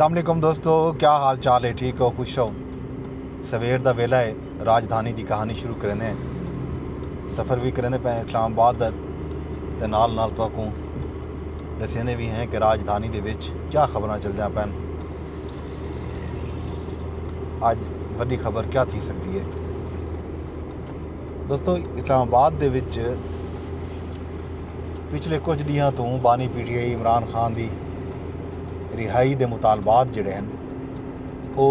अस्सलामुअलैकुम दोस्तों, क्या हाल चाल है? ठीक हो, खुश हो? सवेर दा वेला है, राजधानी की कहानी शुरू करने सफ़र भी करने पे इस्लामाबाद दा ते नाल नाल तुहानू दस्सने भी हैं कि राजधानी दे विच क्या खबरां चलदियां पैन। अज वड्डी खबर क्या थी सकती है दोस्तों? इस्लामाबाद दे विच पिछले कुछ दिनों तो बानी PTI इमरान खान की रिहाई के मुतालबात जोड़े हैं वो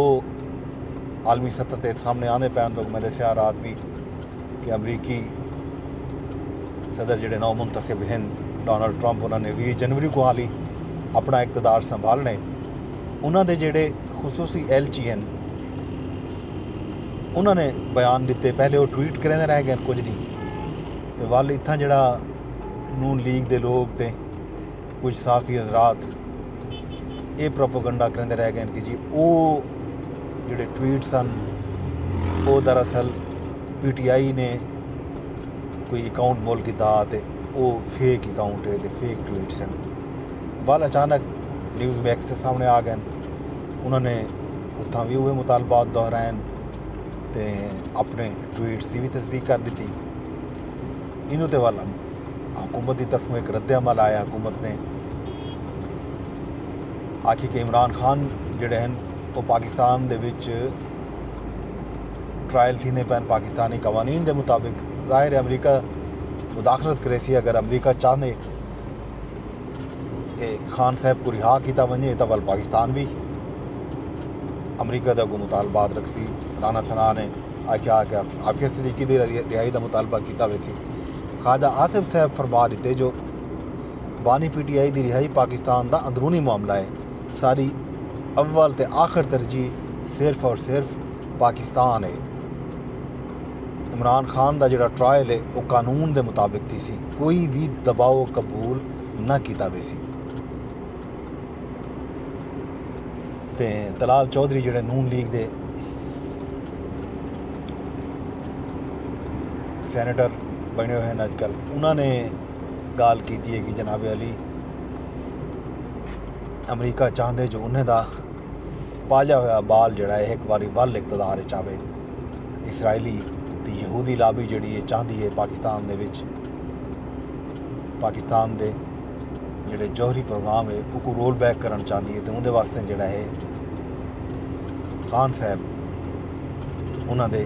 आलमी सतह पर सामने आने पैन। तो मैं दसिया रात भी कि अमरीकी सदर जोड़े नौ मुंतखब हैं डोनाल्ड ट्रंप, उन्होंने 20 जनवरी को हाली अपना इकतदार संभालने। उन्होंने जोड़े खसूसी एलची हैं उन्होंने बयान दिते। पहले वो ट्वीट करते रह गए कुछ नहीं, तो वल इतना जड़ा नून लीग के लोग तो कुछ साफी हजरात ये प्रोपोगंडा करते रह गए कि जी वो जोड़े ट्वीट सन वो दरअसल PTI ने कोई अकाउंट मोल किया तो वो फेक अकाउंट है तो फेक ट्वीट्स हैं। वाल अचानक न्यूज़ मैक्स के सामने आ गए, उन्होंने उत्थां भी वही मुतालबात दोहराए तो अपने ट्वीट्स की भी तस्दीक कर दी। इनू तो वाल हुकूमत की तरफों एक रद्द अमल आया। हुकूमत ने आखी कि इमरान खान जोड़े हैं वो पाकिस्तान दे विच ट्रायल थीने पैन पाकिस्तानी कवानीन के मुताबिक। जाहिर है अमरीका मुदाखलत करे सी, अगर अमरीका चाहे कि खान साहब को रिहा किया वजे तो वल पाकिस्तान भी अमरीका का मुतालबात रखसी। राना सना ने आख्या कि आफिया सदीकी की रिहाई का मुतालबा किया वैसी। ख्वाजा आसिफ साहब फरमा दिते जो बानी PTI की रिहाई पाकिस्तान का अंदरूनी मामला है, सारी अव्वल ते आखिर तरजीह सिर्फ और सिर्फ पाकिस्तान है। इमरान खान का जोड़ा ट्रायल है वो कानून के मुताबिक थी सी, कोई भी दबाव कबूल न किया वैसी। ते तलाल चौधरी जोड़े नून लीग के सैनेटर बने हुए हैं अजकल, उन्होंने गाल की है कि जनाब अली अमरीका चाहते जो उन्हें दा पालिया हुआ बाल जड़ा है एक बारी वल इकतदार चाहे। इसराइली तो यहूदी लाबी जी है चाहती है पाकिस्तान दे विच पाकिस्तान दे जोड़े जौहरी प्रोग्राम है वो रोल बैक करना चाहती है। तो उनके वास्ते जोड़ा है खान साहब उन्होंने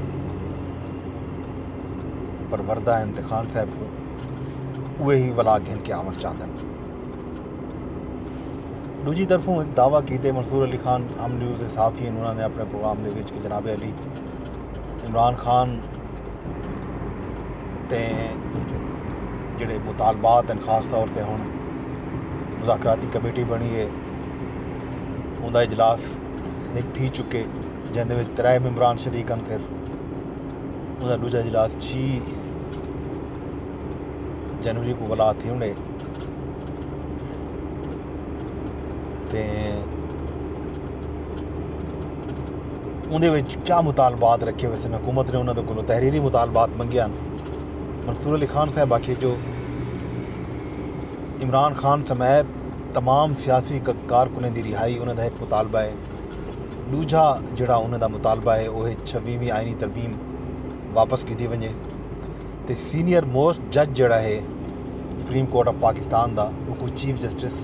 परवरदा हैं तो खान साहब को वही वला घेन के आवन चाहते हैं। दूजी तरफों एक दावा किए मंसूर अली खान हम न्यूज़ के साफ़ी हैं, उन्होंने अपने प्रोग्राम के जनाब अली इमरान खान ते जोड़े मुतालबात हैं खास तौर पर हुण मुज़ाकराती कमेटी बनी है, उनका इजलास एक थी चुके जिंदे 3 मेंबरान शरीक हैं सिर्फ। उनका दूजा इजलास 6 जनवरी को बुला थी उन्हें। उन्हें क्या मुतालबात रखे वैसे हुकूमत ने उन्होंने को तहरीरी मुतालबात मंगिया। मंसूर अली खान साहब आखे जो इमरान खान समेत तमाम सियासी कारकुनें की रिहाई उन्होंने एक मुतालबा है। दूजा जोड़ा उन्होंने मुतालबा है वह 26वीं आईनी तरमीम वापस की वजे तो सीनियर मोस्ट जज जोड़ा है सुप्रीम कोर्ट ऑफ पाकिस्तान का वो चीफ जस्टिस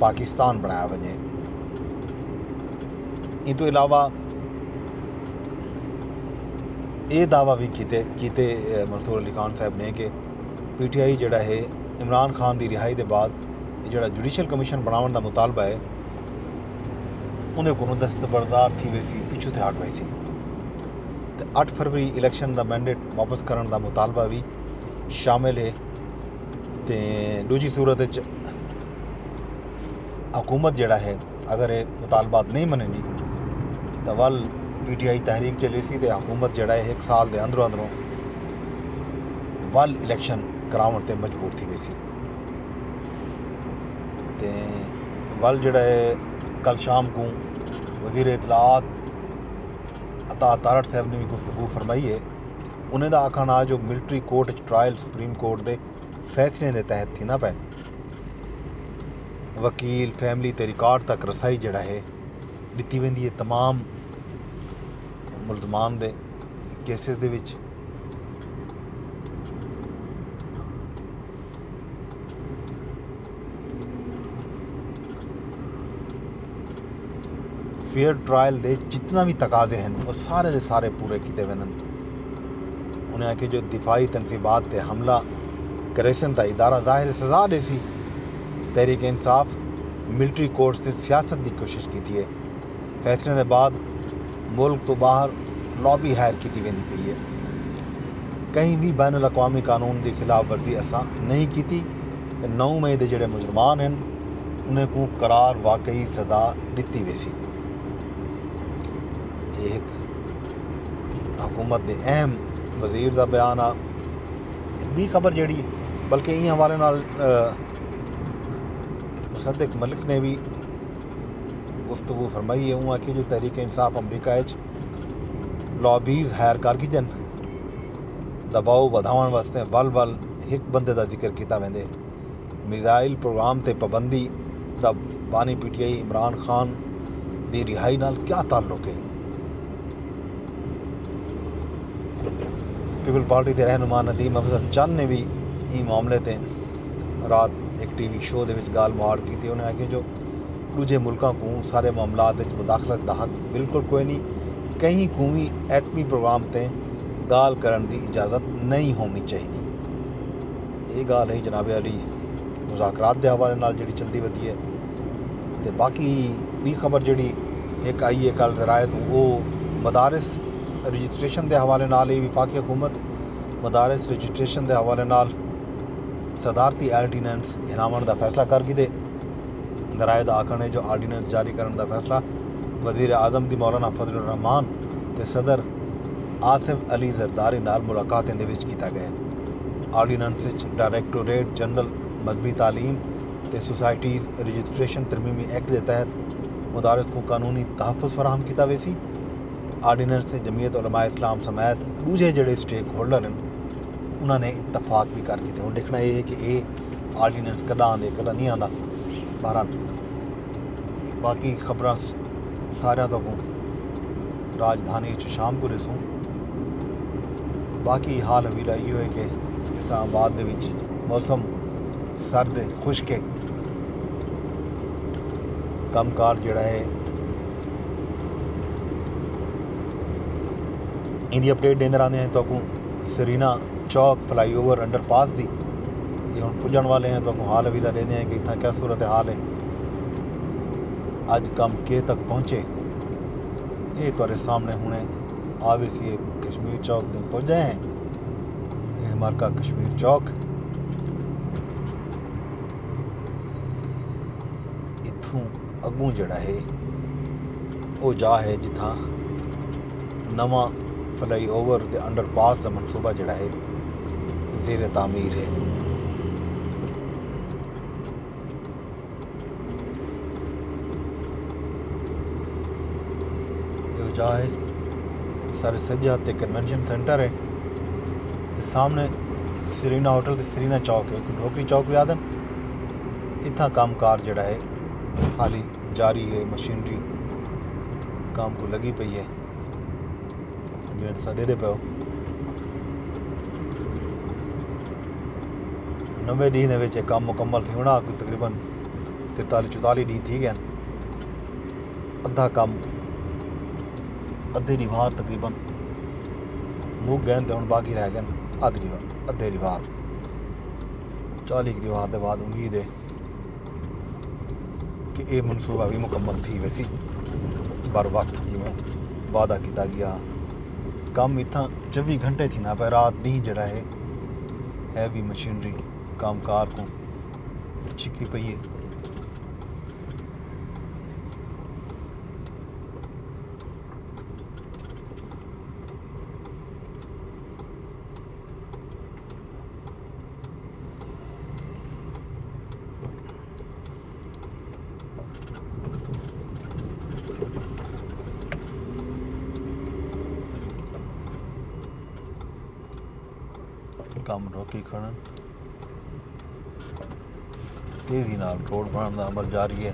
पाकिस्तान बनाया वजे। इन तो इलावा ये दावा भी किते मंसूर अली खान साहब ने कि PTI जोड़ा है इमरान खान की रिहाई के बाद जोड़ा जुडिशल कमीशन बनाने का मुतालबा है उन्हें को दस्तबरदार थी वैसी पिछू थे हट वैसी। तो 8 फरवरी इलैक्शन का मैंडेट वापस करने का मुतालबा भी शामिल है। तो दूजी सूरत हुकूमत जोड़ा है अगर ये मुतालबात नहीं मनेगी तो वल PTI तहरीक चली सी तो हुकूमत जोड़ा है 1 साल के अंदरों अंदरों वल इलैक्शन करावन ते मजबूर थी वैसी। तो वल जोड़ा है कल शाम को वज़ीर इतलात अता तारड़ साहब ने भी गुफ्तगू फरमाई है। उन्हें दा आखना जो military court trial supreme court के फैसले के तहत थी ना पे वकील फैमिली ते रिकॉर्ड तक रसाई जोड़ा है ਦਿੱਤੀ वेंदी है तमाम मुलजमान दे केसेस दे विच। फेयर ट्रायल दे जितना भी तकाजे हैं वो सारे दे सारे पूरे किए वञनि। उन्हें आखे जो दिफाई तनसीबात ते हमला करे सन ता इदारा ज़ाहिर सज़ा ॾेसी। तहरीक इंसाफ मिलिट्री कोर्ट्स से सियासत की कोशिश की है। फैसले के बाद मुल्क तो बाहर लॉबी हायर की वेंदी पई है। कहीं भी बैन अल-अक़वामी कानून की खिलाफ वर्जी असां नहीं की। 9 मई के जोड़े मुजरमान हैं उन्हें को करार वाकई सज़ा दी वेसी। ये एक हुकूमत के अहम वजीर का बयान आ। भी खबर जी बल्कि इन हवाले नाल मुसद्दिक मलिक ने भी गुफ्तगू फरमाई है। उँ आखी जो तहरीक इंसाफ अमरीका लॉबीज़ हायर कर की दबाव वधाउण वास्ते वल वल एक बंदे का जिक्र किया वेंदे। मिज़ाइल प्रोग्राम ते पाबंदी दा बानी PTI इमरान खान की रिहाई नाल क्या ताल्लुक है। पीपल पार्टी के रहनुमा नदीम अफजल चंद ने भी इस मामले ते रात एक TV शो के गाल मुहाड़ की। उन्हें आखे जो दूजे मुल्कों को सारे मामलात मुदाखलत का हक बिल्कुल कोई नहीं। कहीं को भी एटमी प्रोग्राम ते गाल करन की इजाज़त नहीं होनी चाहिए। ये गाल है जनाब अली मुज़ाकरात के हवाले नाल जिहड़ी चलती वधी है। तो बाकी भी खबर जी एक आई है कल जराए तो वो मदारस रजिस्ट्रेशन के हवाले नाल ही विफाकी हुकूमत मदारस रजिस्ट्रेशन के हवाले नाल सदारती आर्डीनेंस गिनावण का फैसला कर गई। दराए का आखण है जो आर्डीनेंस जारी करने का फैसला वज़ीर आज़म की मौलाना फजल रहमान ते सदर आसिफ अली जरदारी नाल मुलाकातें दे विच कीता गया। आर्डीनेंस डायरैक्टोरेट जनरल मजहबी तालीम ते सोसाइटीज़ रजिस्ट्रेशन तरमीमी एक्ट के तहत मदारस को कानूनी तहफ़्फ़ुज़ फराहम किया वेसी। आर्डीनेंस से जमीयत उलमा इस्लाम समेत दूजे जोड़े स्टेक होल्डर हैं उन्होंने इतफाक भी कर किए। हम देखना ये है कि ये आर्डीनेंस कदा आते कदा नहीं आता। बहरहाल बाकी खबर सारे तो राजधानी शाम को रसूँ। बाकी हाल हवीला यो है कि इस्लामाबाद के मौसम सर्द खुश्क है। कमकार जोड़ा है इनकी अपडेट देते रहते हैं। तो सरीना चौक फ्लाईओवर अंडरपास की ये हम पुजन वाले हैं। तो हाल हवीला देते हैं कि इतना क्या सूरत हाल है। अज कम के तक पहुँचे ये तुम्हारे सामने हुने आवे सी कश्मीर चौक तक पहुँचे हैं। ये हमारा कश्मीर चौक इथों अगू जड़ा है वो जा है जिथा नवा फ्लाईओवर ते अंडरपास का मनसूबा जड़ा है ज़ेर तामीर है। ये जा है सारे सज्जा ते कन्वेंशन सेंटर है। ते सामने सरीना होटल ते सरीना चौक है। ढोकरी चौक भी आदन इतना कामकार जड़ा है हाली जारी है। मशीनरी काम को लगी पई है जिवें तुसीं देदे पे हो। 90 ॾींहं के काम मुकम्मल थी होना। तकरीबन 43-44 ॾींहं थी गए। अद्धा काम अद्धे रिवार तकरीबन मुक गए तो हम बाकी रह गए अद्धे रिवार। 40 रिवार के बाद उम्मीद है कि ये मनसूबा भी मुकम्मल थी वैसी बर वक्त जिमें वादा किया गया। काम इतना 24 घंटे थी ना पे रात डी जड़ा है भी मशीनरी कामकार को छिकी पई है। काम रोकी खड़न तेज़ी नाल रोड बनाने का अमल जारी है।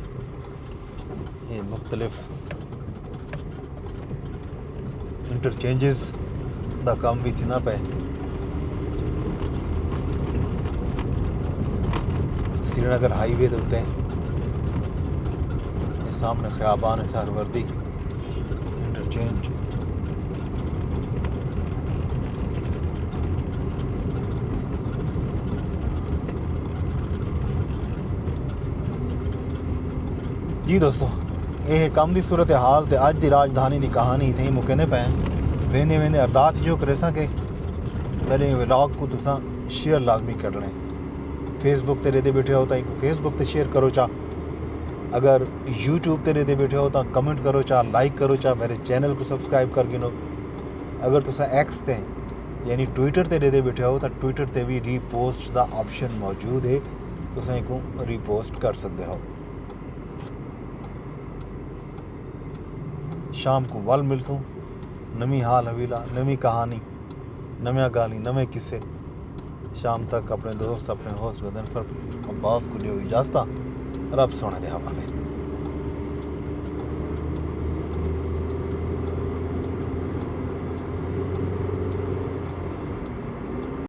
ये मुख्तलिफ इंटरचेंजिस दा काम भी थी ना पे श्रीनगर हाईवे के उत्ते सामने ख्याबान है सहरवर्दी इंटरचेंज। जी दोस्तों, ये कम की सूरत हाल तो अज की राजधानी की कहानी इतें ही मुकने पे वेंदे वेंदे अरदास जो करे कि पहले व्लॉग को तुसा शेयर लाजमी कर लें। फेसबुक ते रेदे बैठे हो तो फेसबुक ते शेयर करो चा, अगर यूट्यूब ते रेदे बैठे हो तो कमेंट करो चा, लाइक करो चा, मेरे चैनल को सब्सक्राइब कर गिनो। अगर तुसा एक्स ते यानी ट्विटर ते रेदे बैठे हो तो ट्विटर ते भी रीपोस्ट का ऑप्शन मौजूद है, तुसा इको रीपोस्ट कर सकते हो। शाम को वल मिलसूँ, नवी हाल हवीला, नवी कहानी, नव्या गाली, नवे किस्से। शाम तक अपने दोस्त अपने होस्ट गदनफर अब्बास को दियो इजाज़त, रब सोने दे हवाले।